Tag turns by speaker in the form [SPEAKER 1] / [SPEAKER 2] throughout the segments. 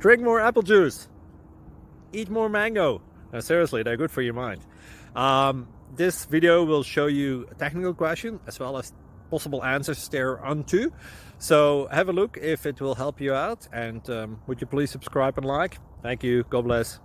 [SPEAKER 1] Drink more apple juice. Eat more mango. No, seriously, they're good for your mind. This video will show you a technical question as well as possible answers thereunto. So have a look if it will help you out, and would you please subscribe and like? Thank you. God bless.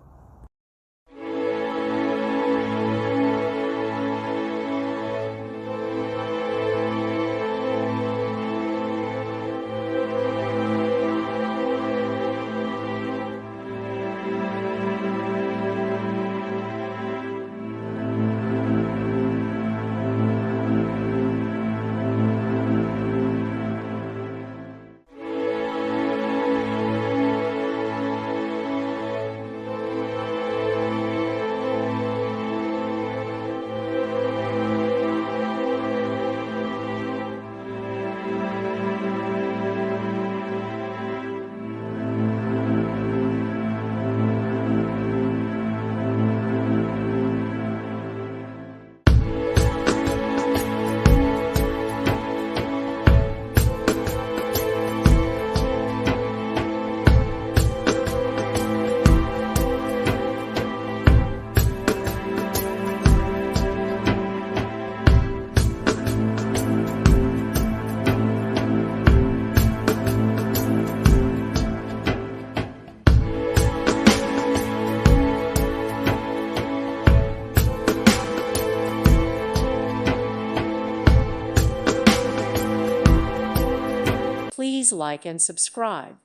[SPEAKER 2] Please like and subscribe.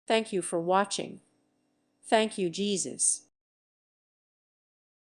[SPEAKER 2] Thank you for watching. Thank you, Jesus.